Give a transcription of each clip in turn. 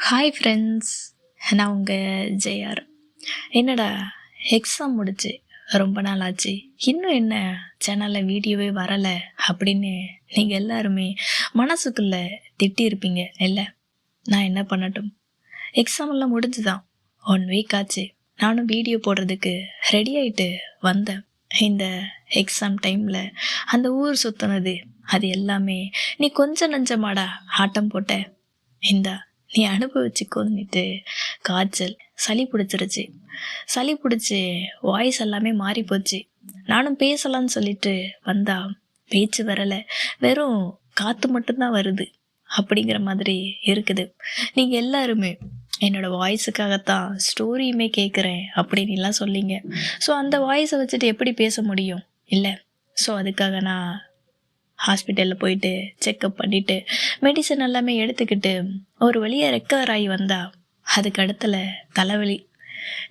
Hi friends, நான் உங்கள் JR. என்னடா எக்ஸாம் முடிச்சு ரொம்ப நாள் ஆச்சு, இன்னும் என்ன சேனலில் வீடியோவே வரலை அப்படின்னு நீங்கள் எல்லாருமே மனசுக்குள்ளே திட்டியிருப்பீங்க இல்லை? நான் என்ன பண்ணட்டும், எக்ஸாம் எல்லாம் முடிஞ்சு தான் 1 வீக் ஆச்சு. நானும் வீடியோ போடுறதுக்கு ரெடி ஆகிட்டு வந்தேன். இந்த எக்ஸாம் டைமில் அந்த ஊர் சுற்றினது அது எல்லாமே நீ கொஞ்சம் நஞ்சமாடா ஆட்டம் போட்ட, இந்தா நீ அனுபவிச்சுக்கோன்னுட்டு காய்ச்சல் சளி பிடிச்சிருச்சு. சளி பிடிச்சி வாய்ஸ் எல்லாமே மாறி போச்சு. நானும் பேசலான்னு சொல்லிட்டு வந்தா பேச்சு வரலை, வெறும் காற்று மட்டும்தான் வருது அப்படிங்கிற மாதிரி இருக்குது. நீங்கள் எல்லாருமே என்னோடய வாய்ஸுக்காகத்தான் ஸ்டோரியுமே கேட்குறேன் அப்படின்லாம் சொல்லிங்க. ஸோ அந்த வாய்ஸை வச்சுட்டு எப்படி பேச முடியும் இல்லை? ஸோ அதுக்காக நான் ஹாஸ்பிட்டலில் போயிட்டு செக்கப் பண்ணிவிட்டு மெடிசன் எல்லாமே எடுத்துக்கிட்டு ஒரு வழியாக ரெக்கவர் ஆகி வந்தா அதுக்கு அடுத்தல தலைவலி.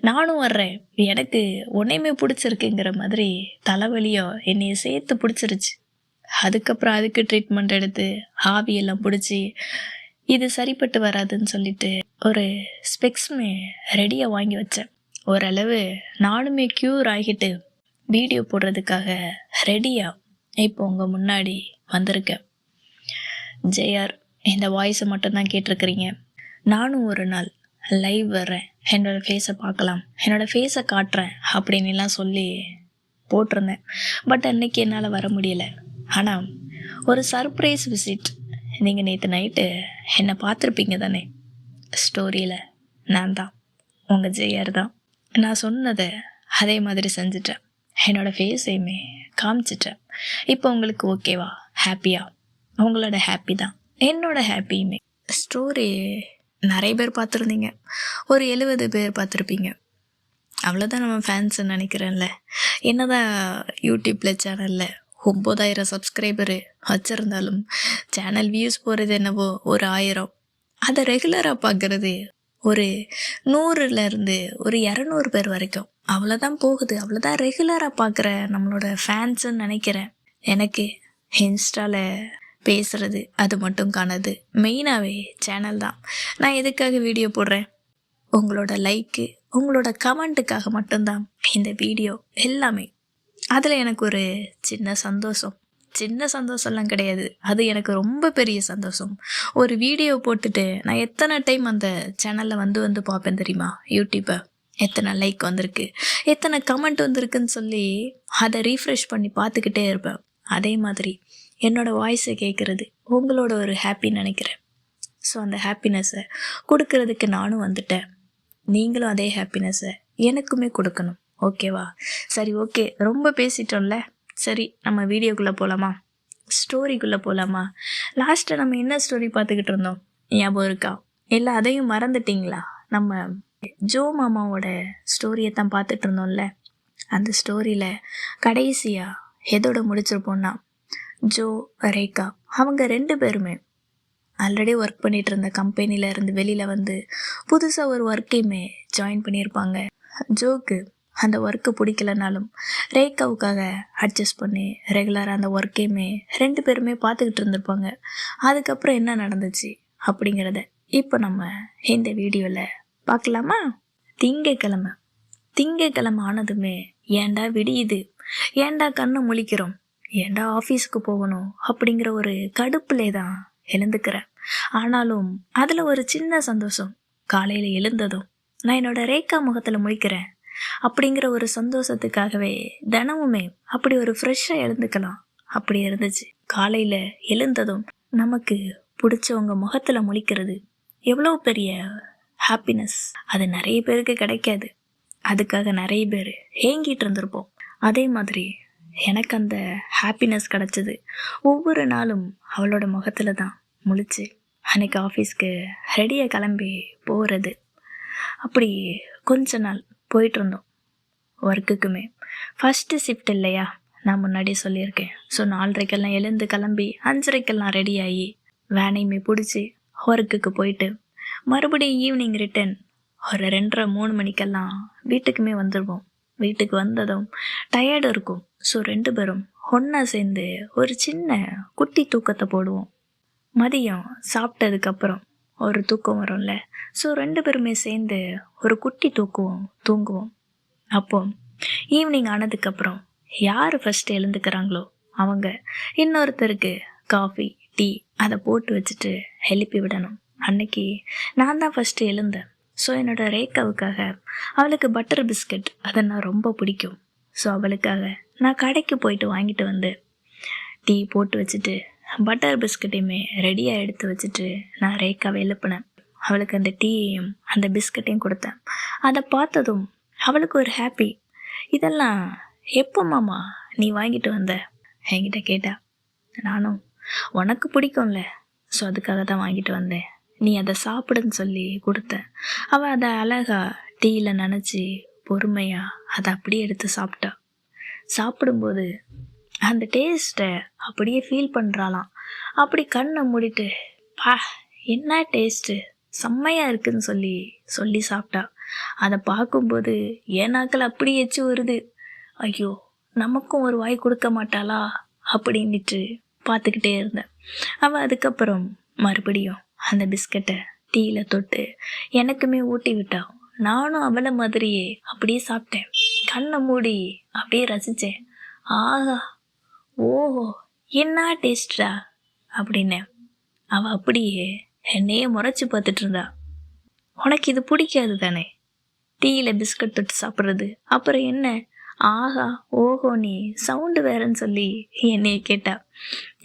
நானும் வர்றேன், எனக்கு உன்னையுமே பிடிச்சிருக்குங்கிற மாதிரி தலைவலியோ என்னைய சேர்த்து பிடிச்சிருச்சு. அதுக்கப்புறம் அதுக்கு ட்ரீட்மெண்ட் எடுத்து ஆவியெல்லாம் பிடிச்சி இது சரிப்பட்டு வராதுன்னு சொல்லிட்டு ஒரு ஸ்பெக்ஸுமே ரெடியாக வாங்கி வச்சேன். ஓரளவு நானுமே க்யூர் ஆகிட்டு வீடியோ போடுறதுக்காக ரெடியாக இப்போ உங்கள் முன்னாடி வந்திருக்கேன். ஜேஆர், இந்த வாய்ஸை மட்டும்தான் கேட்டிருக்கிறீங்க. நானும் ஒரு நாள் லைவ் வர்றேன், என்னோடய ஃபேஸை பார்க்கலாம், என்னோடய ஃபேஸை காட்டுறேன் அப்படின்லாம் சொல்லி போட்டிருந்தேன். பட் அன்றைக்கி என்னால் வர முடியலை. ஆனால் ஒரு சர்ப்ரைஸ் விசிட், நீங்கள் நேற்று நைட்டு என்னை பார்த்துருப்பீங்க தானே ஸ்டோரியில். நான் தான் உங்கள் ஜேஆர் தான். நான் சொன்னதை அதே மாதிரி செஞ்சிட்டேன், என்னோடய ஃபேஸையுமே காமிச்சிட்டேன். இப்போ உங்களுக்கு ஓகேவா? ஹாப்பியா? உங்களோட ஹாப்பி தான் என்னோட ஹாப்பியுமே. ஸ்டோரி நிறைய பேர் பார்த்துருந்தீங்க, ஒரு 70 பேர் பார்த்துருப்பீங்க. அவ்வளோதான் நம்ம ஃபேன்ஸுன்னு நினைக்கிறேன்ல. என்னதான் யூடியூப்பில் சேனலில் 9,000 சப்ஸ்கிரைபரு வச்சுருந்தாலும் சேனல் வியூஸ் போகிறது என்னவோ ஒரு 1000. அதை ரெகுலராக பார்க்குறது ஒரு 100லேருந்து ஒரு 200 பேர் வரைக்கும். அவ்வளோதான் போகுது, அவ்வளோதான் ரெகுலராக பார்க்குற நம்மளோட ஃபேன்ஸுன்னு நினைக்கிறேன். எனக்கு இன்ஸ்டாவில் பேசுகிறது அது மட்டும் காணாது, மெயினாகவே சேனல் தான். நான் எதுக்காக வீடியோ போடுறேன்? உங்களோட லைக்கு, உங்களோட கமெண்ட்டுக்காக மட்டும்தான் இந்த வீடியோ எல்லாமே. அதில் எனக்கு ஒரு சின்ன சந்தோஷம்லாம் கிடையாது, அது எனக்கு ரொம்ப பெரிய சந்தோஷம். ஒரு வீடியோ போட்டுட்டு நான் எத்தனை டைம் அந்த சேனலில் வந்து பார்ப்பேன் தெரியுமா? யூடியூப்பை எத்தனை லைக் வந்திருக்கு, எத்தனை கமெண்ட் வந்திருக்குன்னு சொல்லி அதை ரீஃப்ரெஷ் பண்ணி பார்த்துக்கிட்டே இருப்பேன். அதே மாதிரி என்னோடய வாய்ஸை கேட்குறது உங்களோட ஒரு ஹாப்பின்னு நினைக்கிறேன். ஸோ அந்த ஹாப்பினஸ்ஸை கொடுக்கறதுக்கு நானும் வந்துட்டேன். நீங்களும் அதே ஹாப்பினஸ்ஸை எனக்குமே கொடுக்கணும், ஓகேவா? சரி, ஓகே, ரொம்ப பேசிட்டோம்ல. சரி, நம்ம வீடியோக்குள்ளே போகலாமா? ஸ்டோரிக்குள்ளே போகலாமா? லாஸ்ட்டாக நம்ம என்ன ஸ்டோரி பார்த்துக்கிட்டு இருந்தோம், ஞாபகம் இருக்கா? இல்லை அதையும் மறந்துட்டிங்களா? நம்ம ஜோ மாமாவோட ஸ்டோரியை தான் பார்த்துட்டு இருந்தோம்ல. அந்த ஸ்டோரியில் கடைசியாக எதோட முடிச்சிருப்போம்னா, ஜோ, ரேகா அவங்க 2 பேருமே ஆல்ரெடி ஒர்க் பண்ணிகிட்டு இருந்த கம்பெனியில் இருந்து வெளியில் வந்து புதுசாக ஒரு ஒர்க்கையுமே ஜாயின் பண்ணியிருப்பாங்க. ஜோக்கு அந்த ஒர்க்கு பிடிக்கலனாலும் ரேகாவுக்காக அட்ஜஸ்ட் பண்ணி ரெகுலராக அந்த ஒர்க்கையுமே 2 பேருமே பார்த்துக்கிட்டு இருந்திருப்பாங்க. அதுக்கப்புறம் என்ன நடந்துச்சு அப்படிங்கிறத இப்போ நம்ம இந்த வீடியோவில் பார்க்கலாமா? திங்கக்கிழமை ஆனதுமே ஏண்டா விடியுது, ஏண்டா கண்ணை முழிக்கிறோம், ஏண்டா ஆஃபீஸுக்கு போகணும் அப்படிங்கிற ஒரு கடுப்புலே தான் எழுந்துக்கிறேன். ஆனாலும் அதில் ஒரு சின்ன சந்தோஷம், காலையில் எழுந்ததும் நான் என்னோட ரேகா முகத்தில் முழிக்கிறேன் அப்படிங்கிற ஒரு சந்தோஷத்துக்காகவே தினமுமே அப்படி ஒரு ஃப்ரெஷ்ஷாக எழுந்துக்கலாம் அப்படி இருந்துச்சு. காலையில் எழுந்ததும் நமக்கு பிடிச்சவங்க முகத்தில் முழிக்கிறது எவ்வளோ பெரிய ஹாப்பினஸ். அது நிறைய பேருக்கு கிடைக்காது, அதுக்காக நிறைய பேர் ஏங்கிட்டு இருந்திருப்போம். அதே மாதிரி எனக்கு அந்த ஹாப்பினஸ் கிடச்சிது. ஒவ்வொரு நாளும் அவளோட முகத்தில் தான் முழிச்சு அன்றைக்கி ஆஃபீஸ்க்கு ரெடியாக கிளம்பி போகிறது. அப்படி கொஞ்ச நாள் போயிட்டுருந்தோம் ஒர்க்குக்குமே. ஃபஸ்ட்டு ஷிஃப்ட் இல்லையா, நான் முன்னாடியே சொல்லியிருக்கேன். ஸோ 4:30 எழுந்து கிளம்பி 5:30 ரெடியாகி வேனையுமே பிடிச்சி ஒர்க்குக்கு போயிட்டு மறுபடியும் ஈவினிங் ரிட்டன் ஒரு 2:30-3 மணிக்கெல்லாம் வீட்டுக்குமே வந்துடுவோம். வீட்டுக்கு வந்ததும் டயர்டு இருக்கும். ஸோ 2 பேரும் ஒன்றா சேர்ந்து ஒரு சின்ன குட்டி தூக்கத்தை போடுவோம். மதியம் சாப்பிட்டதுக்கப்புறம் ஒரு தூக்கம் வரும்ல. ஸோ 2 பேருமே சேர்ந்து ஒரு குட்டி தூங்குவோம். அப்போ ஈவினிங் ஆனதுக்கப்புறம் யார் ஃபஸ்ட்டு எழுந்துக்கிறாங்களோ அவங்க இன்னொருத்தருக்கு காஃபி, டீ அதை போட்டு வச்சுட்டு எழுப்பி விடணும். அன்னைக்கு நான் தான் ஃபஸ்ட்டு எழுந்தேன். ஸோ என்னோடய ரேக்காவுக்காக அவளுக்கு பட்டர் பிஸ்கட் அதை நான் ரொம்ப பிடிக்கும். ஸோ அவளுக்காக நான் கடைக்கு போயிட்டு வாங்கிட்டு வந்து டீ போட்டு வச்சுட்டு பட்டர் பிஸ்கட்டையுமே ரெடியாக எடுத்து வச்சுட்டு நான் ரேக்காவை எழுப்பினேன். அவளுக்கு அந்த டீயையும் அந்த பிஸ்கட்டையும் கொடுத்தேன். அதை பார்த்ததும் அவளுக்கு ஒரு ஹாப்பி. இதெல்லாம் எப்போ மாமா நீ வாங்கிட்டு வந்த என்கிட்ட கேட்டா. நானும் உனக்கு பிடிக்கும்ல, ஸோ அதுக்காக தான் வாங்கிட்டு வந்தேன், நீ அதை சாப்பிடுன்னு சொல்லி கொடுத்தேன். அவள் அதை அழகா டீயில் நனைச்சி பொறுமையாக அதை அப்படியே எடுத்து சாப்பிட்டா. சாப்பிடும்போது அந்த டேஸ்ட்டை அப்படியே ஃபீல் பண்ணுறாளாம். அப்படி கண்ணை மூடிட்டு பா என்ன டேஸ்ட்டு செம்மையாக இருக்குதுன்னு சொல்லி சாப்பிட்டா. அதை பார்க்கும்போது என் நாக்கில் அப்படி எச்சு வருது. ஐயோ நமக்கும் ஒரு வாய் கொடுக்க மாட்டாளா அப்படின்ட்டு பார்த்துக்கிட்டே இருந்தேன். அவள் அதுக்கப்புறம் மறுபடியும் அந்த பிஸ்கட்டை டீயில் தொட்டு எனக்குமே ஊட்டி விட்டா. நானும் அவளை மாதிரியே அப்படியே சாப்பிட்டேன். கண்ணை மூடி அப்படியே ரசித்தேன். ஆஹா ஓஹோ என்ன டேஸ்டா அப்படின்னு. அவள் அப்படியே என்னையே முறைச்சி பார்த்துட்டு இருந்தா. உனக்கு இது பிடிக்காது தானே டீயில் பிஸ்கட் தொட்டு சாப்பிட்றது, அப்புறம் என்ன ஆஹா ஓஹோ நீ சவுண்டு வேறன்னு சொல்லி என்னைய கேட்டா.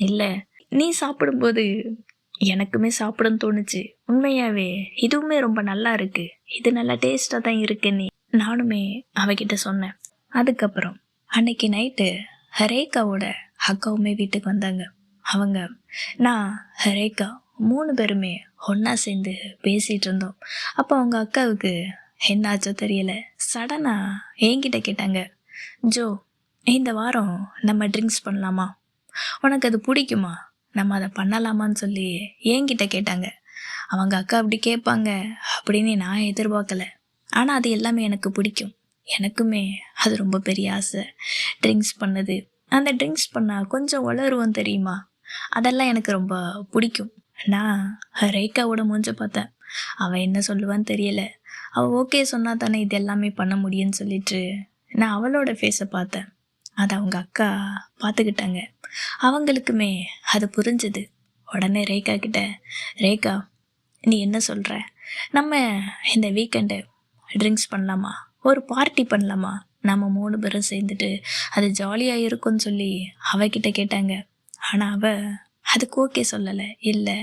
இல்லை நீ சாப்பிடும்போது எனக்குமே சாப்பிடன்னு தோணுச்சு. உண்மையாகவே இதுவுமே ரொம்ப நல்லா இருக்கு, இது நல்லா டேஸ்ட்டாக தான் இருக்குன்னு நானுமே அவகிட்ட சொன்னேன். அதுக்கப்புறம் அன்னைக்கு நைட்டு ரேகாவோட அக்காவுமே வீட்டுக்கு வந்தாங்க. அவங்க நான் ரேகா 3 பேருமே ஒன்றா சேர்ந்து பேசிகிட்டு இருந்தோம். அப்போ அவங்க அக்காவுக்கு என்னாச்சோ தெரியல, சடனாக என்கிட்ட கேட்டாங்க, ஜோ இந்த வாரம் நம்ம ட்ரிங்க்ஸ் பண்ணலாமா, உனக்கு அது பிடிக்குமா, நம்ம அதை பண்ணலாமான்னு சொல்லி என்கிட்ட கேட்டாங்க. அவங்க அக்கா அப்படி கேட்பாங்க அப்படின்னு நான் எதிர்பார்க்கல. ஆனால் அது எல்லாமே எனக்கு பிடிக்கும். எனக்குமே அது ரொம்ப பெரிய ஆசை ட்ரிங்க்ஸ் பண்ணது. அந்த ட்ரிங்க்ஸ் பண்ணால் கொஞ்சம் வளருவோம் தெரியுமா, அதெல்லாம் எனக்கு ரொம்ப பிடிக்கும். நான் ரேகாவோட மூஞ்ச பார்த்தேன். அவள் என்ன சொல்லுவான்னு தெரியல. அவள் ஓகே சொன்னா தானே இது எல்லாமே பண்ண முடியும்னு சொல்லிட்டு நான் அவளோட ஃபேஸை பார்த்தேன். அதை அவங்க அக்கா பார்த்துக்கிட்டாங்க. அவங்களுக்குமே அது புரிஞ்சுது. உடனே ரேகா கிட்ட, ரேகா நீ என்ன சொல்கிற, நம்ம இந்த வீக்கெண்டு ட்ரிங்க்ஸ் பண்ணலாமா, ஒரு பார்ட்டி பண்ணலாமா, நம்ம 3 பேரும் சேர்ந்துட்டு அது ஜாலியாக இருக்கும்னு சொல்லி அவகிட்ட கேட்டாங்க. ஆனால் அவள் அதுக்கு ஓகே சொல்லலை. இல்லை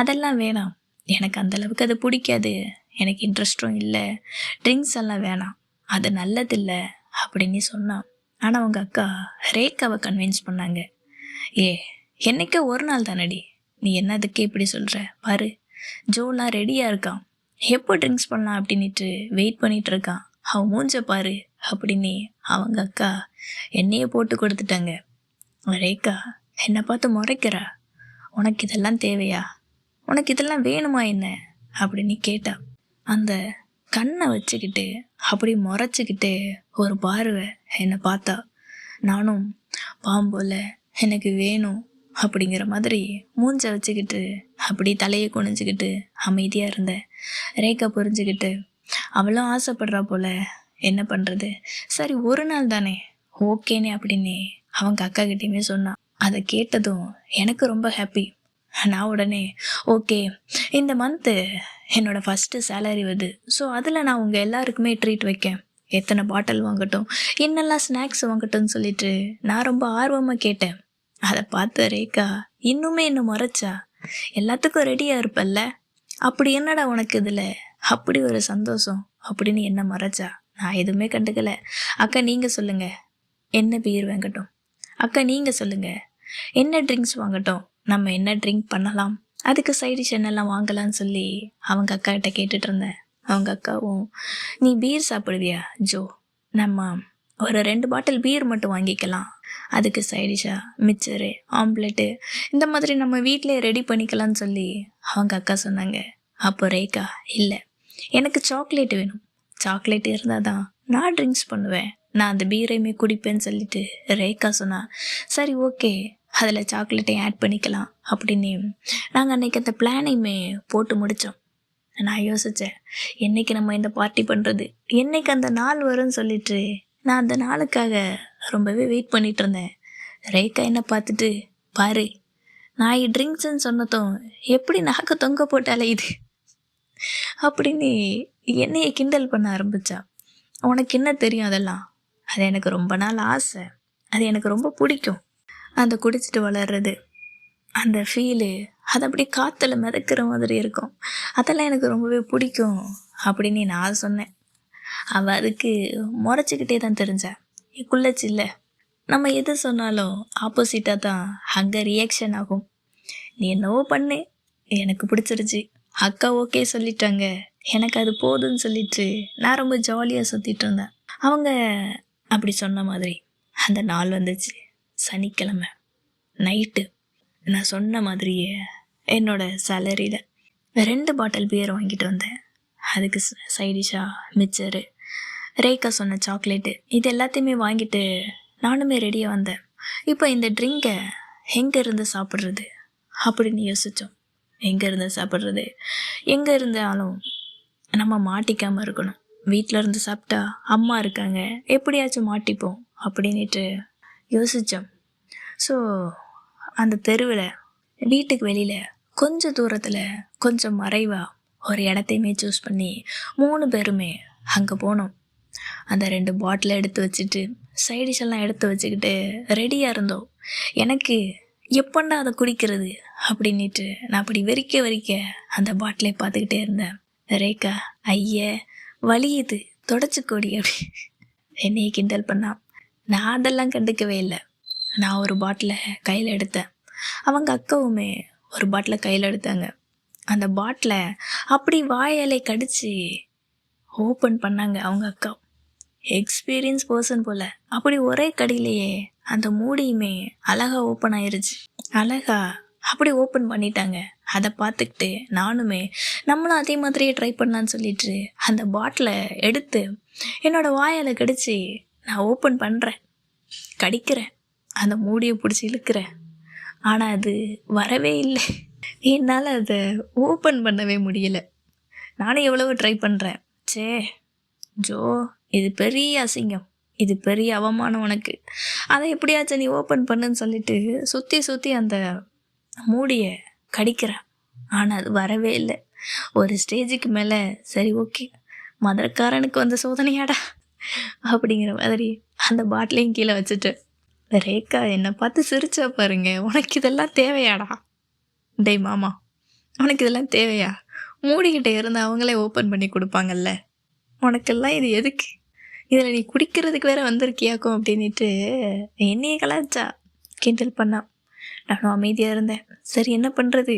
அதெல்லாம் வேணாம், எனக்கு அந்தளவுக்கு அது பிடிக்காது, எனக்கு இன்ட்ரெஸ்ட்டும் இல்லை, ட்ரிங்க்ஸ் எல்லாம் வேணாம், அது நல்லதில்லை அப்படின்னு சொன்னான். ஆனால் அவங்க அக்கா ரேகாவை கன்வின்ஸ் பண்ணாங்க. என்னைக்கோ ஒரு நாள் தானடி, நீ என்னதுக்கு இப்படி சொல்கிற, பாரு ஜோலாம் ரெடியாக இருக்கான், எப்போ ட்ரிங்க்ஸ் பண்ணலாம் அப்படின்ட்டு வெயிட் பண்ணிகிட்டு இருக்கான், அவன் மூஞ்ச பாரு அப்படின்னு அவங்க அக்கா என்னையே போட்டு கொடுத்துட்டாங்க. ரேகா என்னை பார்த்து முறைக்கிறா, உனக்கு இதெல்லாம் தேவையா, உனக்கு இதெல்லாம் வேணுமா என்ன அப்படின்னு கேட்டா. அந்த கண்ணை வச்சுக்கிட்டு அப்படி முறைச்சிக்கிட்டு ஒரு பார்வை என்னை பார்த்தா. நானும் பாம்போல எனக்கு வேணும் அப்படிங்கிற மாதிரி மூஞ்ச வச்சுக்கிட்டு அப்படி தலையை குனிஞ்சிக்கிட்டு அமைதியாக இருந்தேன். ரேகா புரிஞ்சுக்கிட்டு அவளும் ஆசைப்படுறா போல, என்ன பண்ணுறது, சரி ஒரு நாள் தானே ஓகேனே அப்படின்னு அவங்க அக்கா கிட்டேயுமே சொன்னான். அதை கேட்டதும் எனக்கு ரொம்ப ஹாப்பி. நான் உடனே ஓகே, இந்த மந்த்து என்னோடய ஃபஸ்ட்டு சேலரி வருது, ஸோ அதில் நான் உங்கள் எல்லாருக்குமே ட்ரீட் வைக்கேன், எத்தனை பாட்டில் வாங்கட்டும், என்னெல்லாம் ஸ்நாக்ஸ் வாங்கட்டும்னு சொல்லிட்டு நான் ரொம்ப ஆர்வமாக கேட்டேன். அதை பார்த்த ரேகா இன்னுமே என்ன முறைச்சா, எல்லாத்துக்கும் ரெடியாக இருப்பல்ல, அப்படி என்னடா உனக்கு இதில் அப்படி ஒரு சந்தோஷம் அப்படின்னு என்ன மறைச்சா. நான் எதுவுமே கண்டுக்கலை. அக்கா நீங்கள் சொல்லுங்கள் என்ன பீர் வாங்கட்டும், அக்கா நீங்கள் சொல்லுங்கள் என்ன ட்ரிங்க்ஸ் வாங்கட்டும், நம்ம என்ன ட்ரிங்க் பண்ணலாம், அதுக்கு சைடிஷ் என்னெல்லாம் வாங்கலான்னு சொல்லி அவங்க அக்கா கிட்ட கேட்டுட்டு இருந்தேன். அவங்க அக்காவும் நீ பீர் சாப்பிடுவியா ஜோ, நம்ம ஒரு 2 பாட்டில் பீர் மட்டும் வாங்கிக்கலாம், அதுக்கு சைடிஷாக மிச்சரு ஆம்லெட்டு இந்த மாதிரி நம்ம வீட்டிலே ரெடி பண்ணிக்கலான்னு சொல்லி அவங்க அக்கா சொன்னாங்க. அப்போ ரேகா இல்லை எனக்கு சாக்லேட் வேணும், சாக்லேட் இருந்தால் தான் நான் ட்ரிங்க்ஸ் பண்ணுவேன், நான் அந்த பீரையுமே குடிப்பேன்னு சொல்லிட்டு ரேகா சொன்னா. சரி ஓகே அதில் சாக்லேட்டையும் ஆட் பண்ணிக்கலாம் அப்படின்னு நாங்கள் அன்றைக்கி அந்த பிளானையுமே போட்டு முடித்தோம். நான் யோசித்தேன், என்றைக்கு நம்ம இந்த பார்ட்டி பண்ணுறது, என்றைக்கு அந்த நாள் வரும்னு சொல்லிட்டு நான் அந்த நாளுக்காக ரொம்பவே வெயிட் பண்ணிகிட்டு இருந்தேன். ரேக்கா என்ன பார்த்துட்டு, பாரு நான் ட்ரிங்க்ஸ்ன்னு சொன்னதும் எப்படி நாக்க தொங்க போட்டாலே இது அப்படின்னு என்னைய கிண்டல் பண்ண ஆரம்பித்தா. உனக்கு என்ன தெரியும் அதெல்லாம், அது எனக்கு ரொம்ப நாள் ஆசை, அது எனக்கு ரொம்ப பிடிக்கும். அந்த குடிச்சிட்டு வளர்றது அந்த ஃபீலு, அது அப்படியே காற்றுல மிதக்கிற மாதிரி இருக்கும், அதெல்லாம் எனக்கு ரொம்பவே பிடிக்கும் அப்படின்னு நான் சொன்னேன். அவள் அதுக்கு முறைச்சிக்கிட்டே தான் தெரிஞ்சா. குள்ளச்சி இல்லை, நம்ம எது சொன்னாலும் ஆப்போசிட்டாக தான் அங்கே ரியாக்ஷன் ஆகும். நீ என்னவோ பண்ணு, எனக்கு பிடிச்சிருச்சு, அக்கா ஓகே சொல்லிட்டாங்க, எனக்கு அது போதும்னு சொல்லிட்டு நான் ரொம்ப ஜாலியாக சுற்றிட்டு இருந்தேன். அவங்க அப்படி சொன்ன மாதிரி அந்த நாள் வந்துச்சு. சனிக்கிழமை நைட்டு நான் சொன்ன மாதிரியே என்னோடய சேலரியில் 2 பாட்டில் பியர் வாங்கிட்டு வந்தேன். அதுக்கு சைடிஷாக மிச்சரு, ரேக்கா சொன்ன சாக்லேட்டு, இது எல்லாத்தையுமே வாங்கிட்டு நானுமே ரெடியாக வந்தேன். இப்போ இந்த ட்ரிங்கை எங்கே இருந்து சாப்பிட்றது அப்படின்னு யோசித்தோம். எங்கே இருந்து சாப்பிட்றது, எங்கே இருந்தாலும் நம்ம மாட்டிக்காமல் இருக்கணும். வீட்டில் இருந்து சாப்பிட்டா அம்மா இருக்காங்க, எப்படியாச்சும் மாட்டிப்போம் அப்படின்ட்டு யோசித்தோம். ஸோ அந்த தெருவில் வீட்டுக்கு வெளியில் கொஞ்சம் தூரத்தில் கொஞ்சம் மறைவாக ஒரு இடத்தையுமே சூஸ் பண்ணி 3 பேருமே அங்கே போனோம். அந்த 2 பாட்டிலை எடுத்து வச்சுட்டு சைடிஷ் எல்லாம் எடுத்து வச்சுக்கிட்டு ரெடியாக இருந்தோம். எனக்கு எப்பண்டா அதை குடிக்கிறது அப்படின்ட்டு நான் அப்படி வெறிக்க அந்த பாட்டிலை பார்த்துக்கிட்டே இருந்தேன். ரேக்கா, ஐய வலியுது தொடச்சிக்கோடி அப்படி என்னையை கிண்டல் பண்ணான். நான் அதெல்லாம் கண்டுக்கவே இல்லை. நான் ஒரு பாட்டிலை கையில் எடுத்தேன், அவங்க அக்காவுமே ஒரு பாட்டிலை கையில் எடுத்தாங்க. அந்த பாட்டிலை அப்படி வாயாலே கடிச்சு ஓப்பன் பண்ணாங்க அவங்க அக்கா. எக்ஸ்பீரியன்ஸ் பர்சன் போல் அப்படி ஒரே கடியிலேயே அந்த மூடியுமே அழகாக ஓப்பன் ஆயிருச்சு. அழகா அப்படி ஓப்பன் பண்ணிட்டாங்க. அதை பார்த்துக்கிட்டு நானுமே நம்மளும் அதே மாதிரியே ட்ரை பண்ணலான்னு சொல்லிட்டு அந்த பாட்டிலை எடுத்து என்னோடய வாயால் கடிச்சு நான் ஓப்பன் பண்ணுறேன், கடிக்கிறேன், அந்த மூடியை பிடிச்சி இழுக்கிறேன். ஆனால் அது வரவே இல்லை. என்னால் அதை ஓப்பன் பண்ணவே முடியலை. நானும் எவ்வளவோ ட்ரை பண்ணுறேன். சே ஜோ, இது பெரிய அசிங்கம், இது பெரிய அவமானம் உனக்கு, அதை எப்படியாச்சும் நீ ஓப்பன் பண்ணுன்னு சொல்லிட்டு சுற்றி அந்த மூடியை கடிக்கிறேன். ஆனால் அது வரவே இல்லை. ஒரு ஸ்டேஜுக்கு மேலே சரி ஓகே, மதற்காரனுக்கு வந்த சோதனையாடா அப்படிங்கிற மாதிரி அந்த பாட்டிலையும் கீழே வச்சுட்டு ரேக்கா என்னை பார்த்து சிரிச்சா பாருங்க. உனக்கு இதெல்லாம் தேவையாடா? டேய் மாமா, உனக்கு இதெல்லாம் தேவையா? மூடிக்கிட்டே இருந்து அவங்களே ஓப்பன் பண்ணி கொடுப்பாங்கல்ல, உனக்கெல்லாம் இது எதுக்கு? இதில் நீ குடிக்கிறதுக்கு வேற வந்திருக்கியாக்கும் அப்படின்ட்டு என்னையே கலாச்சா, கிண்டல் பண்ணா. நானும் அமைதியாக இருந்தேன். சரி என்ன பண்ணுறது,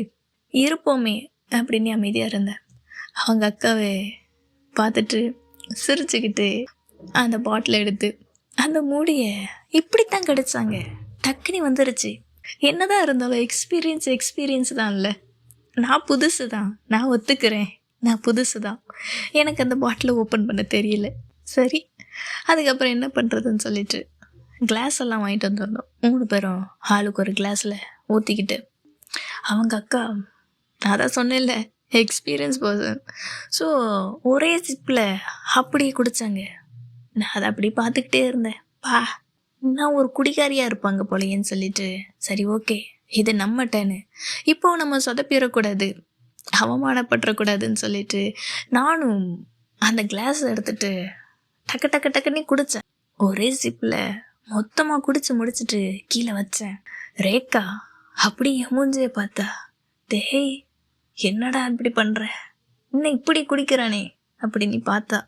இருப்போமே அப்படின்னு அமைதியாக இருந்தேன். அவங்க அக்காவை பார்த்துட்டு சிரிச்சுக்கிட்டு அந்த பாட்டிலை எடுத்து அந்த மூடியை இப்படித்தான் கிடச்சாங்க. டக்குனி வந்துருச்சு. என்னதான் இருந்தாலும் எக்ஸ்பீரியன்ஸ் தான் இல்லை. நான் புதுசு தான், நான் ஒத்துக்கிறேன், நான் புதுசு தான், எனக்கு அந்த பாட்டிலை ஓப்பன் பண்ண தெரியல. சரி, அதுக்கப்புறம் என்ன பண்ணுறதுன்னு சொல்லிட்டு கிளாஸ் எல்லாம் வாங்கிட்டு வந்துருந்தோம். 3 பேரும் ஆளுக்கு ஒரு கிளாஸில் ஊற்றிக்கிட்டு அவங்க அக்கா, அதான் சொன்னேன்ல எக்ஸ்பீரியன்ஸ் பர்சன், ஸோ ஒரே சிப்பில் அப்படியே குடித்தாங்க. நான் அதை அப்படி பார்த்துக்கிட்டே இருந்தேன். நான் ஒரு குடிகாரியாக இருப்பாங்க போலையேன்னு சொல்லிட்டு சரி ஓகே, இது நம்ம டேனு, இப்போ நம்ம சொதப்பிடக்கூடாது, அவமானப்பட்டுறக்கூடாதுன்னு சொல்லிட்டு நானும் அந்த கிளாஸ் எடுத்துட்டு டக்குன்னு குடித்தேன். ஒரே சிப்பில் மொத்தமாக குடிச்சு முடிச்சுட்டு கீழே வச்சேன். ரேக்கா அப்படி மூஞ்சியை பார்த்தா, டேய் என்னடா இப்படி பண்ணுற, இன்னும் இப்படி குடிக்கிறானே அப்படின்னு பார்த்தா.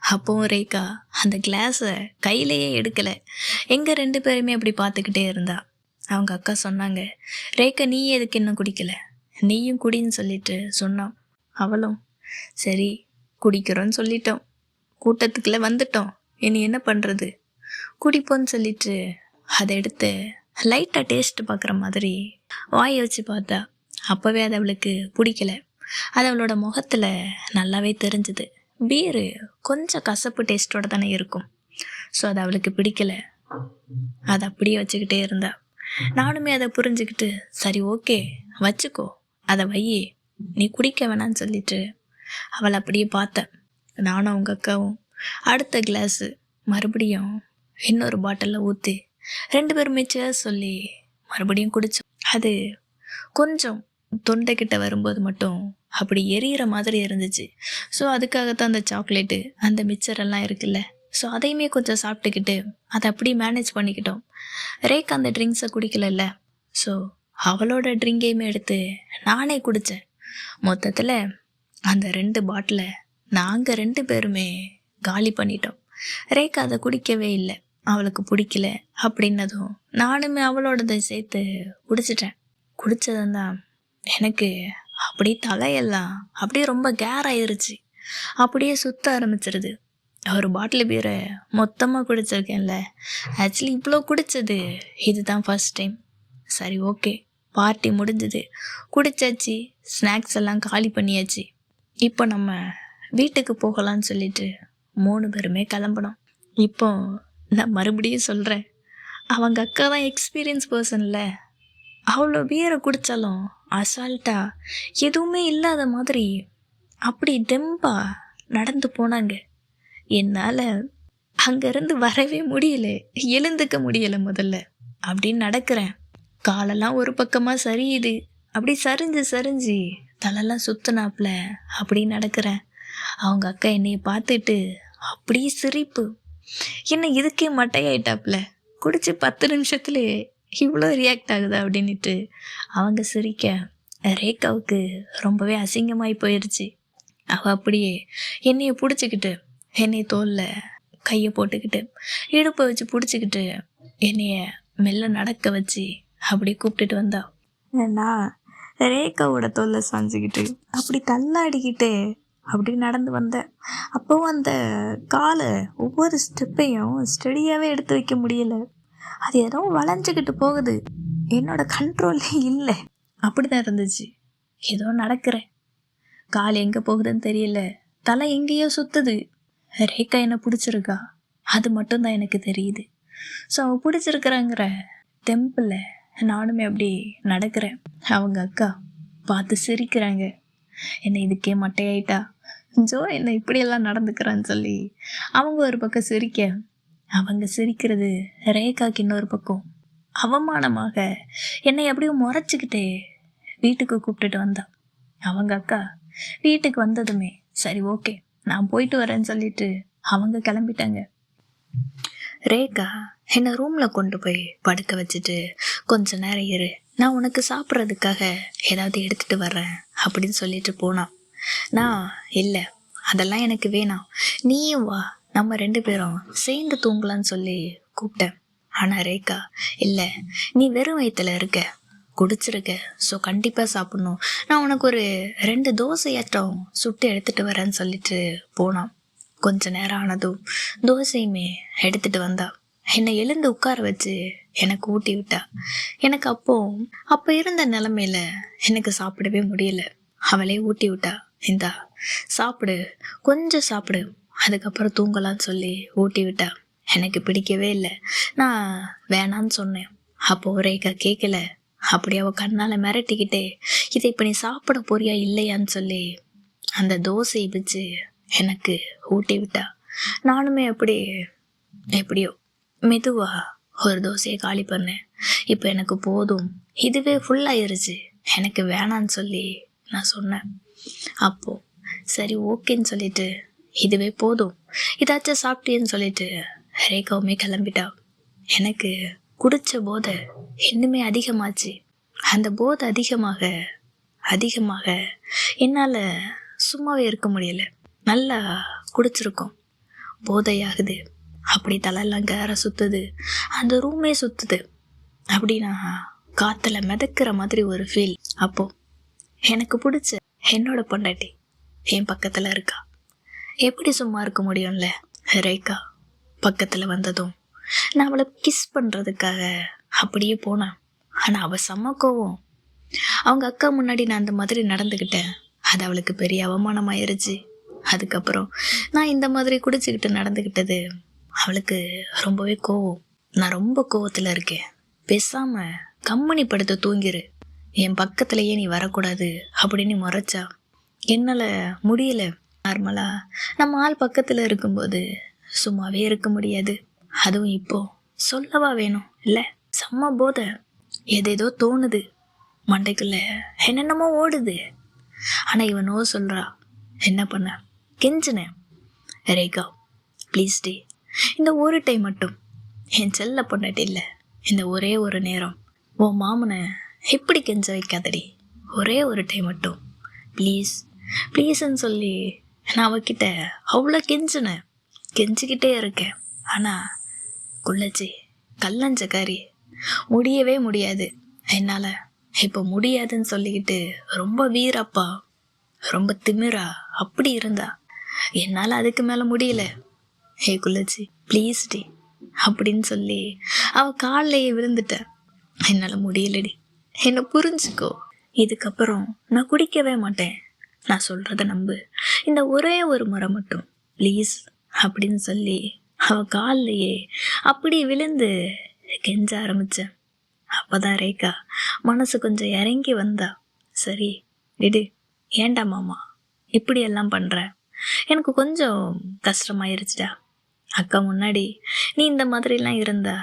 அப்போவும் ரேக்கா அந்த கிளாஸை கையிலேயே எடுக்கலை. எங்கள் 2 பேருமே அப்படி பார்த்துக்கிட்டே இருந்தா. அவங்க அக்கா சொன்னாங்க, ரேக்கா நீ எதுக்கு இன்னும் குடிக்கலை, நீயும் குடின்னு சொல்லிட்டு சொன்னான். அவளும் சரி குடிக்கிறோன்னு சொல்லிட்டோம், கூட்டத்துக்குள்ளே வந்துட்டோம், இனி என்ன பண்ணுறது, குடிப்போன்னு சொல்லிட்டு அதை எடுத்து லைட்டாக டேஸ்ட்டு பார்க்குற மாதிரி வாயை வச்சு பார்த்தா. அப்போவே அது அவளுக்கு பிடிக்கல. அது அவளோட முகத்தில் நல்லாவே தெரிஞ்சுது. பீரு கொஞ்சம் கசப்பு டேஸ்ட்டோடு தானே இருக்கும். ஸோ அது அவளுக்கு பிடிக்கலை. அதை அப்படியே வச்சுக்கிட்டே இருந்தா. நானுமே அதை புரிஞ்சுக்கிட்டு சரி ஓகே வச்சுக்கோ, அதை வையி, நீ குடிக்க வேணான்னு சொல்லிட்டு அவளை அப்படியே பார்த்தேன். நானும் அவங்க அக்காவும் அடுத்த கிளாஸு மறுபடியும் இன்னொரு பாட்டிலில் ஊற்றி 2 பேருமே சேர் சொல்லி மறுபடியும் குடித்தோம். அது கொஞ்சம் தொண்டைக்கிட்ட வரும்போது மட்டும் அப்படி எரியிற மாதிரி இருந்துச்சு. ஸோ அதுக்காகத்தான் அந்த சாக்லேட்டு அந்த மிக்சரெல்லாம் இருக்குல்ல, ஸோ அதையுமே கொஞ்சம் சாப்பிட்டுக்கிட்டு அதை அப்படி மேனேஜ் பண்ணிக்கிட்டோம். ரேக் அந்த ட்ரிங்க்ஸை குடிக்கலல்ல, ஸோ அவளோட ட்ரிங்கையுமே எடுத்து நானே குடித்தேன். மொத்தத்தில் அந்த 2 பாட்டிலை நாங்கள் 2 பேருமே காலி பண்ணிட்டோம். ரேக் அதை குடிக்கவே இல்லை, அவளுக்கு பிடிக்கல அப்படின்னதும் நானுமே அவளோடதை சேர்த்து குடிச்சிட்டேன். குடித்ததுந்தான் எனக்கு அப்படியே தலையெல்லாம் அப்படியே ரொம்ப கேர் ஆயிருச்சு, அப்படியே சுத்த ஆரம்பிச்சிருது. ஒரு பாட்டில் பீரை மொத்தமாக குடிச்சிருக்கேன்ல, ஆக்சுவலி இவ்வளோ குடித்தது இதுதான் ஃபர்ஸ்ட் டைம். சரி ஓகே, பார்ட்டி முடிஞ்சுது, குடிச்சாச்சு, ஸ்நாக்ஸ் எல்லாம் காலி பண்ணியாச்சு. இப்போ நம்ம வீட்டுக்கு போகலான்னு சொல்லிட்டு 3 பேருமே கிளம்பினோம். இப்போ நான் மறுபடியும் சொல்கிறேன், அவங்க அக்கா தான் எக்ஸ்பீரியன்ஸ் பர்சனில், அவ்வளோ பீரை குடித்தாலும் அசால்ட்டாக எதுவுமே இல்லாத மாதிரி அப்படி தெம்பா நடந்து போனாங்க. என்னால் அங்கேருந்து வரவே முடியல, எழுந்துக்க முடியலை. முதல்ல அப்படின்னு நடக்கிறேன், காலெல்லாம் ஒரு பக்கமாக சரியுது, அப்படி சரிஞ்சு சரிஞ்சு தலைலாம் சுத்தினாப்புல அப்படி நடக்கிறேன். அவங்க அக்கா என்னைய பார்த்துட்டு அப்படியே சிரிப்பு, என்ன இதுக்கே மட்டையாயிட்டாப்புல, குடிச்சு 10 நிமிஷத்துல இவ்வளோ ரியாக்ட் ஆகுதா அப்படின்ட்டு அவங்க சிரிக்க ரேகாவுக்கு ரொம்பவே அசிங்கமாகி போயிடுச்சு. அவள் அப்படியே என்னைய பிடிச்சிக்கிட்டு என்னைய தோளில் கையை போட்டுக்கிட்டு இடுப்பை வச்சு பிடிச்சிக்கிட்டு என்னைய மெல்ல நடக்க வச்சு அப்படி கூப்பிட்டுட்டு வந்தா. நான் ரேகாவோட தோளில் சாஞ்சிக்கிட்டு அப்படி தள்ளாடிக்கிட்டு அப்படி நடந்து வந்தேன். அப்போவும் அந்த காலை ஒவ்வொரு ஸ்டெப்பையும் ஸ்டெடியாகவே எடுத்து வைக்க முடியல, அது ஏதோ வளைஞ்சிக்கிட்டு போகுது, என்னோட கண்ட்ரோல்லே இல்லை. அப்படி தான் இருந்துச்சு. ஏதோ நடக்கிறேன், கால் எங்கே போகுதுன்னு தெரியல, தலை எங்கேயோ சுற்றுது. ரேகா என்ன பிடிச்சிருக்கா அது மட்டும்தான் எனக்கு தெரியுது. ஸோ அவள் பிடிச்சிருக்கிறாங்கிற தெம்பில் நானுமே அப்படி நடக்கிறேன். அவங்க அக்கா பார்த்து சிரிக்கிறாங்க, என்னை இதுக்கே மட்டையாயிட்டா, ஜோ என்னை இப்படியெல்லாம் நடந்துக்கிறான்னு சொல்லி அவங்க ஒரு பக்கம் சிரிக்க, அவங்க சிரிக்கிறது ரேகாக்கு இன்னொரு பக்கம் அவமானமாக என்னை அப்படியே முறைச்சிக்கிட்டே வீட்டுக்கு கூப்பிட்டுட்டு வந்தா. அவங்க அக்கா வீட்டுக்கு வந்ததுமே சரி ஓகே நான் போயிட்டு வரேன்னு சொல்லிட்டு அவங்க கிளம்பிட்டாங்க. ரேகா என்னை ரூமில் கொண்டு போய் படுக்க வச்சுட்டு கொஞ்ச நேரம் இரு, நான் உனக்கு சாப்பிட்றதுக்காக ஏதாவது எடுத்துகிட்டு வர்றேன் அப்படின்னு சொல்லிட்டு போனான். நான் இல்லை அதெல்லாம் எனக்கு வேணாம், நீயும் வா, நம்ம 2 பேரும் சேர்ந்து தூங்கலான்னு சொல்லி கூப்பிட்டேன். ஆனால் ரேகா இல்லை, நீ வெறும் வயிற்றுல இருக்க, குடிச்சிருக்க, ஸோ கண்டிப்பாக சாப்பிட்ணும், நான் உனக்கு ஒரு 2 தோசையாட்டம் சுட்டு எடுத்துகிட்டு வரேன்னு சொல்லிட்டு போனான். கொஞ்ச நேரம் ஆனதும் தோசையுமே எடுத்துகிட்டு வந்தா. என்னை எழுந்து உட்கார வச்சு எனக்கு ஊட்டி விட்டா. எனக்கு அப்போ இருந்த நிலமையில எனக்கு சாப்பிடவே முடியல. அவளே ஊட்டி விட்டா, இந்தா சாப்பிடு, கொஞ்சம் சாப்பிடு, அதுக்கப்புறம் தூங்கலான்னு சொல்லி ஊட்டி விட்டா. எனக்கு பிடிக்கவே இல்லை, நான் வேணான்னு சொன்னேன். அப்போது ரேகா கேட்கல, அப்படி அவள் கண்ணால் மிரட்டிக்கிட்டே இதை இப்போ நீ சாப்பிட போறியா இல்லையான்னு சொல்லி அந்த தோசையை வச்சு எனக்கு ஊட்டி விட்டா. நானுமே அப்படி எப்படியோ மெதுவாக ஒரு தோசையை காலி பண்ணேன். இப்போ எனக்கு போதும், இதுவே ஃபுல்லாகிருச்சு, எனக்கு வேணான்னு சொல்லி நான் சொன்னேன். அப்போது சரி ஓகேன்னு சொல்லிட்டு இதுவே போதும், இதாச்சும் சாப்பிட்டேன்னு சொல்லிட்டு ரேகாவுமே கிளம்பிட்டா. எனக்கு குடித்த போதை இன்னுமே அதிகமாச்சு. அந்த போதை அதிகமாக அதிகமாக என்னால் சும்மாவே இருக்க முடியல. நல்லா குடிச்சிருக்கோம், போதையாகுது, அப்படி தலையெல்லாம் கேர சுற்றுது, அந்த ரூமே சுற்றுது, அப்படி நான் காற்றுல மிதக்கிற மாதிரி ஒரு ஃபீல். அப்போது எனக்கு பிடிச்ச என்னோட பொண்டாட்டி என் பக்கத்தில் இருக்கா. எப்படி சும்மா இருக்க முடியும்ல. ரேகா பக்கத்தில் வந்ததும் நான் அவளை கிஸ் பண்ணுறதுக்காக அப்படியே போனேன். ஆனால் அவள் செம்ம கோவம். அவங்க அக்கா முன்னாடி நான் அந்த மாதிரி நடந்துக்கிட்டேன், அது அவளுக்கு பெரிய அவமானமாயிருச்சு. அதுக்கப்புறம் நான் இந்த மாதிரி குடிச்சிக்கிட்டு நடந்துக்கிட்டது அவளுக்கு ரொம்பவே கோவம். நான் ரொம்ப கோவத்தில் இருக்கேன், பேசாம கம்பெனி படுத்து தூங்கிரு, என் பக்கத்துலயே நீ வரக்கூடாது அப்படின்னு முறைச்சா என்னால் முடியல. நார்மலாக நம்ம ஆள் பக்கத்தில் இருக்கும்போது சும்மாவே இருக்க முடியாது. அதுவும் இப்போ சொல்லவா வேணும் இல்லை? செம்ம போதை, ஏதேதோ தோணுது, மண்டைக்குள்ள என்னென்னமோ ஓடுது. ஆனால் இவன் நோ சொல்கிறா. என்ன பண்ண? கெஞ்சினேன், ரேகா ப்ளீஸ் டே, இந்த ஒரு டைம் மட்டும் என் செல்ல பொண்டாட்டி இல்லை, இந்த ஒரே ஒரு நேரம் உன் மாமனை எப்படி கெஞ்ச வைக்காதடி, ஒரே ஒரு டைம் மட்டும் ப்ளீஸ் ப்ளீஸ்ன்னு சொல்லி நான் அவகிட்ட அவ்வளோ கெஞ்சிக்கிட்டே இருக்கேன். ஆனால் குள்ளச்சி கல்லஞ்சக்காரி, முடியவே முடியாது என்னால், இப்போ முடியாதுன்னு சொல்லிக்கிட்டு ரொம்ப வீரப்பா, ரொம்ப திமிரா அப்படி இருந்தா என்னால் அதுக்கு மேலே முடியல. ஹே குள்ளச்சி ப்ளீஸ் டி அப்படின்னு சொல்லி அவள் காலிலேயே விழுந்துட்டேன். என்னால் முடியலடி, என்னை புரிஞ்சுக்கோ, இதுக்கப்புறம் நான் குடிக்கவே மாட்டேன், நான் சொல்கிறத நம்பு, இந்த ஒரே ஒரு முறை மட்டும் ப்ளீஸ் அப்படின்னு சொல்லி அவள் காலிலேயே அப்படி விழுந்து கெஞ்ச ஆரம்பித்தேன். அப்போ தான் ரேகா மனசு கொஞ்சம் இறங்கி வந்தா. சரி விடு, ஏண்டா மாமா இப்படியெல்லாம் பண்ணுற, எனக்கு கொஞ்சம் கஷ்டமாயிருச்சுடா, அக்கா முன்னாடி நீ இந்த மாதிரிலாம் இருந்தா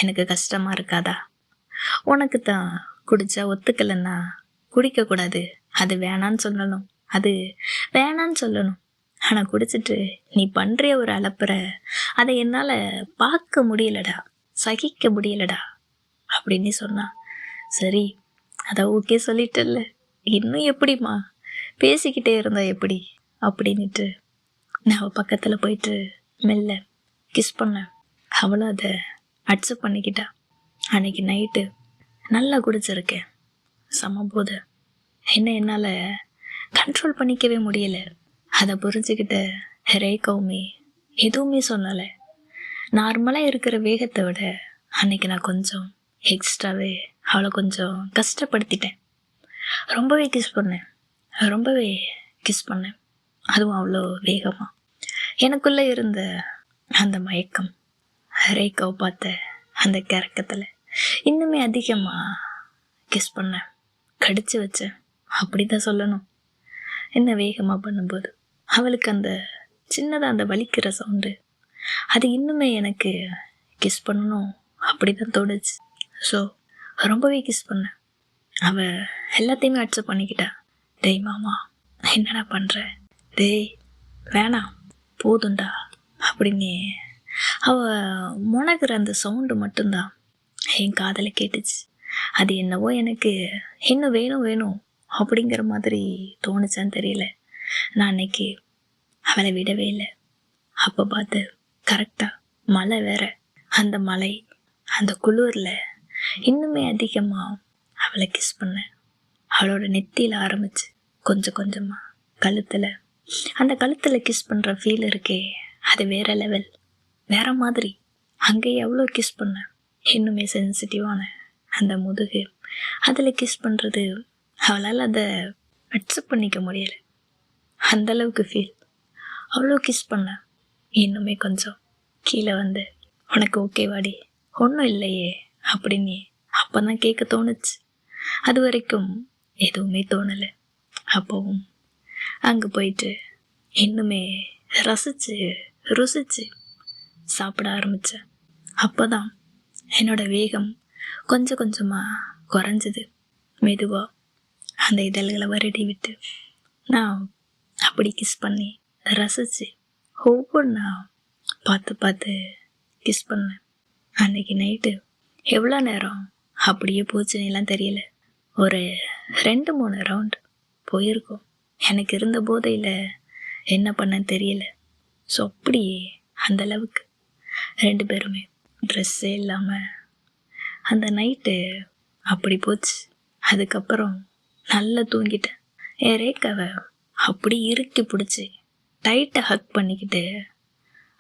எனக்கு கஷ்டமாக இருக்காதா, உனக்கு தான் குடித்தா ஒத்துக்கலைன்னா குடிக்கக்கூடாது, அது வேணான்னு சொல்லணும், அது வேணான்னு சொல்லணும், ஆனால் குடிச்சிட்டு நீ பண்ணுறிய ஒரு அலப்புற, அதை என்னால் பார்க்க முடியலடா, சகிக்க முடியலடா அப்படின்னு சொன்னான். சரி அதை ஓகே சொல்லிட்டல்ல, இன்னும் எப்படிம்மா பேசிக்கிட்டே இருந்தா எப்படி அப்படின்ட்டு நான் அவள் பக்கத்தில் போயிட்டு மெல்ல கிஸ் பண்ணேன். அவளும் அதை அக்செப்ட் பண்ணிக்கிட்டா. அன்னைக்கு நைட்டு நல்லா குடிச்சிருக்கேன், செம போதை, என்னால் கண்ட்ரோல் பண்ணிக்கவே முடியலை. அதை புரிஞ்சுக்கிட்ட ரேகாவுமே எதுவுமே சொல்லலை. நார்மலாக இருக்கிற வேகத்தை விட அன்னைக்கு நான் கொஞ்சம் எக்ஸ்ட்ராவே அவளை கொஞ்சம் கஷ்டப்படுத்திட்டேன். ரொம்பவே கிஸ் பண்ணேன், அதுவும் அவ்வளோ வேகமாக. எனக்குள்ளே இருந்த அந்த மயக்கம், ரேகாவை பார்த்த அந்த கிறக்கத்தில் இன்னுமே அதிகமாக கிஸ் பண்ணேன், கடிச்சு வச்சேன் அப்படி தான் சொல்லணும். என்ன வேகமாக பண்ணும்போது அவளுக்கு அந்த சின்னதாக அந்த வலிக்கிற சவுண்டு, அது இன்னுமே எனக்கு கிஸ் பண்ணணும் அப்படி தான் தோணுச்சு. ஸோ ரொம்பவே கிஸ் பண்ணேன். அவள் எல்லாத்தையுமே அக்செப்ட் பண்ணிக்கிட்டா. டேய் மாமா என்னடா பண்ணுற, டேய் வேணாம் போதுண்டா அப்படின்னு அவள் முனகிற அந்த சவுண்டு மட்டும்தான் என் காதில் கேட்டுச்சு. அது என்னவோ எனக்கு இன்னும் வேணும் அப்படிங்கிற மாதிரி தோணுச்சான்னு தெரியல. நான் அன்னைக்கு அவளை விடவே இல்லை. அப்போ பார்த்து கரெக்டாக மழை வேற, அந்த மழை அந்த குளிரில் இன்னுமே அதிகமாக அவளை கிஸ் பண்ணேன். அவளோட நெத்தியில் ஆரம்பிச்சு கொஞ்சம் கொஞ்சமாக கழுத்தில், அந்த கழுத்தில் கிஸ் பண்ணுற ஃபீல் இருக்கே அது வேற லெவல், வேற மாதிரி. அங்கேயே எவ்வளோ கிஸ் பண்ணேன், இன்னுமே சென்சிட்டிவான அந்த முதுகு, அதில் கிஸ் பண்ணுறது அவளால் அதை அக்செப்ட் பண்ணிக்க முடியலை. அந்தளவுக்கு ஃபீல், அவ்வளோ கிஸ் பண்ணேன். இன்னுமே கொஞ்சம் கீழே வந்து உனக்கு ஓகேவாடி, ஒன்றும் இல்லையே அப்படின்னு அப்போ தான் கேட்க தோணுச்சு. அது வரைக்கும் எதுவுமே தோணலை. அப்போவும் அங்கே போயிட்டு இன்னுமே ருசிச்சு சாப்பிட ஆரம்பித்தேன். அப்போ தான் என்னோடய வேகம் கொஞ்சம் கொஞ்சமாக குறைஞ்சிது. மெதுவாக அந்த இதழ்களை வருடி விட்டு நான் அப்படி கிஸ் பண்ணி ரசித்து ஒவ்வொன்றா பார்த்து கிஸ் பண்ணேன். அன்றைக்கி நைட்டு எவ்வளோ நேரம் அப்படியே போச்சுன்னெலாம் தெரியல. ஒரு 2-3 ரவுண்ட் போயிருக்கோம். எனக்கு இருந்த போதையில் என்ன பண்ணேன்னு தெரியல. ஸோ அப்படியே அந்தளவுக்கு 2 பேருமே ட்ரெஸ்ஸே இல்லாமல் அந்த நைட்டு அப்படி போச்சு. அதுக்கப்புறம் நல்லா தூங்கிட்டேன். என் ரேகாவை அப்படி இறுக்கி பிடிச்சி டைட்டை ஹக் பண்ணிக்கிட்டு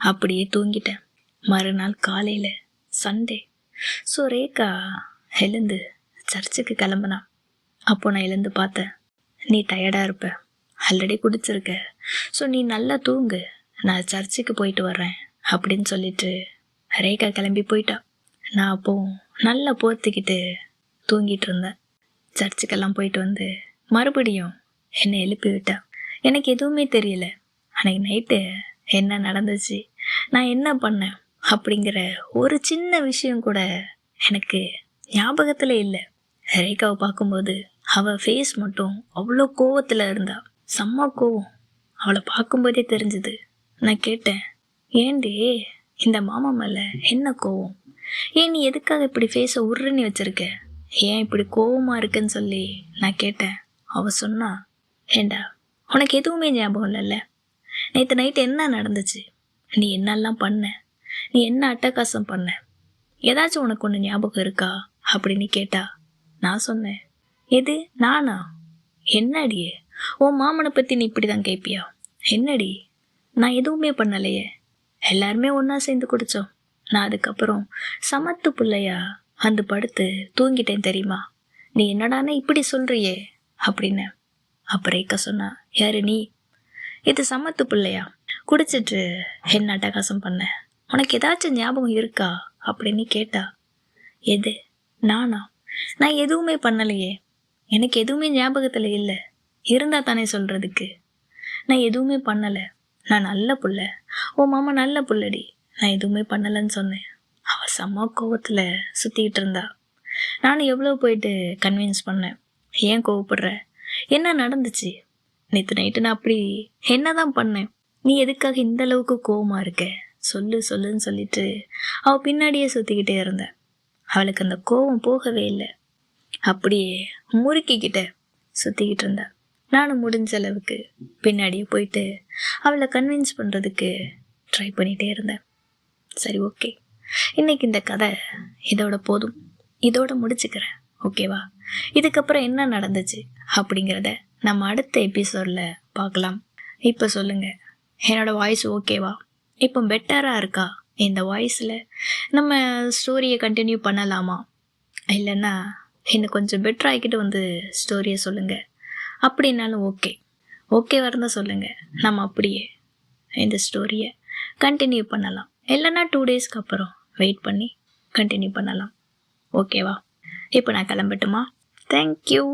அப்படியே தூங்கிட்டேன். மறுநாள் காலையில் சண்டே. ஸோ ரேகா எழுந்து சர்ச்சுக்கு கிளம்புனான். அப்போ நான் எழுந்து பார்த்தேன். நீ டயர்டாக இருப்ப, ஆல்ரெடி குடிச்சிருக்க, ஸோ நீ நல்லா தூங்கு, நான் சர்ச்சுக்கு போயிட்டு வர்றேன் அப்படின்னு சொல்லிட்டு ரேகா கிளம்பி போயிட்டா. நான் அப்போவும் நல்லா போர்த்திக்கிட்டு தூங்கிட்டு இருந்தேன். சர்ச்சுக்கெல்லாம் போயிட்டு வந்து மறுபடியும் என்னை எழுப்பி விட்டா. எனக்கு எதுவுமே தெரியல. அன்னைக்கு நைட்டு என்ன நடந்துச்சு, நான் என்ன பண்ணேன் அப்படிங்கிற ஒரு சின்ன விஷயம் கூட எனக்கு ஞாபகத்தில் இல்லை. ரேகாவை பார்க்கும்போது அவள் ஃபேஸ் மட்டும் அவ்வளோ கோவத்தில் இருந்தா. செம்ம கோவம் அவளை பார்க்கும்போதே தெரிஞ்சுது. நான் கேட்டேன், ஏண்டி இந்த மாமா மேலே என்ன கோவம்? ஏன் நீ எதுக்காக இப்படி ஃபேஸை உருன்னு வச்சிருக்க? ஏன் இப்படி கோவமாக இருக்குன்னு சொல்லி நான் கேட்டேன். அவள் சொன்னா, ஏண்டா உனக்கு எதுவுமே ஞாபகம் இல்லைல்ல? நேற்று நைட்டு என்ன நடந்துச்சு? நீ என்னெல்லாம் பண்ண? நீ என்ன அட்டகாசம் பண்ண? ஏதாச்சும் உனக்கு ஒன்று ஞாபகம் இருக்கா அப்படின்னு கேட்டா. நான் சொன்னேன், எது நானா? என்னடியே உன் மாமனை பற்றி நீ இப்படி தான் கேட்பியா? என்னடி நான் எதுவுமே பண்ணலையே, எல்லாருமே ஒன்றா சேர்ந்து குடித்தோம். நான் அதுக்கப்புறம் சமத்து பிள்ளையா வந்து படுத்து தூங்கிட்டேன் தெரியுமா? நீ என்னடானே இப்படி சொல்கிறியே அப்படின்னு. அப்போ ரேகா சொன்னா, யாரு நீ? இது சமத்து பிள்ளையா குடிச்சிட்டு என்ன அட்டகாசம் பண்ண? உனக்கு ஏதாச்சும் ஞாபகம் இருக்கா அப்படின்னு கேட்டா. எது நானா? நான் எதுவுமே பண்ணலையே, எனக்கு எதுவுமே ஞாபகத்தில் இல்லை. இருந்தா தானே சொல்கிறதுக்கு. நான் எதுவுமே பண்ணலை, நான் நல்ல புள்ள, உன் மாமா நல்ல புள்ளடி, நான் எதுவுமே பண்ணலைன்னு சொன்னேன். அவள் செம்ம கோவத்தில் சுற்றிக்கிட்டு இருந்தா. நானும் எவ்வளோ போயிட்டு கன்வின்ஸ் பண்ணேன். ஏன் கோவப்படுற? என்ன நடந்துச்சு? நேற்று நைட்டு நான் அப்படி என்ன தான் பண்ணேன்? நீ எதுக்காக இந்த அளவுக்கு கோவமாக இருக்க? சொல்லுன்னு சொல்லிட்டு அவள் பின்னாடியே சுற்றிக்கிட்டே இருந்தேன். அவளுக்கு அந்த கோவம் போகவே இல்லை. அப்படியே முறுக்கிக்கிட்ட சுற்றிக்கிட்டு இருந்தா. நானும் முடிஞ்ச அளவுக்கு பின்னாடியே போயிட்டு அவளை கன்வின்ஸ் பண்ணுறதுக்கு ட்ரை பண்ணிகிட்டே இருந்தேன். சரி, ஓகே, இன்னைக்கு இந்த கதை இதோட போதும், இதோட முடிச்சுக்கிறேன், ஓகேவா? இதுக்கப்புறம் என்ன நடந்துச்சு அப்படிங்கிறத நம்ம அடுத்த எபிசோடில் பார்க்கலாம். இப்போ சொல்லுங்கள், என்னோடய வாய்ஸ் ஓகேவா? இப்போ பெட்டராக இருக்கா? இந்த வாய்ஸில் நம்ம ஸ்டோரியை கண்டினியூ பண்ணலாமா? இல்லைன்னா இன்னும் கொஞ்சம் பெட்டராகிக்கிட்டு வந்து ஸ்டோரியை சொல்லுங்கள். அப்படின்னாலும் ஓகேவாக இருந்தால் சொல்லுங்கள், நம்ம அப்படியே இந்த ஸ்டோரியை கண்டினியூ பண்ணலாம். இல்லைன்னா 2 டேஸ்க்கு அப்புறம் வெயிட் பண்ணி கண்டினியூ பண்ணலாம், ஓகேவா? இப்போ நான் கிளம்பட்டுமா? தேங்க்யூ.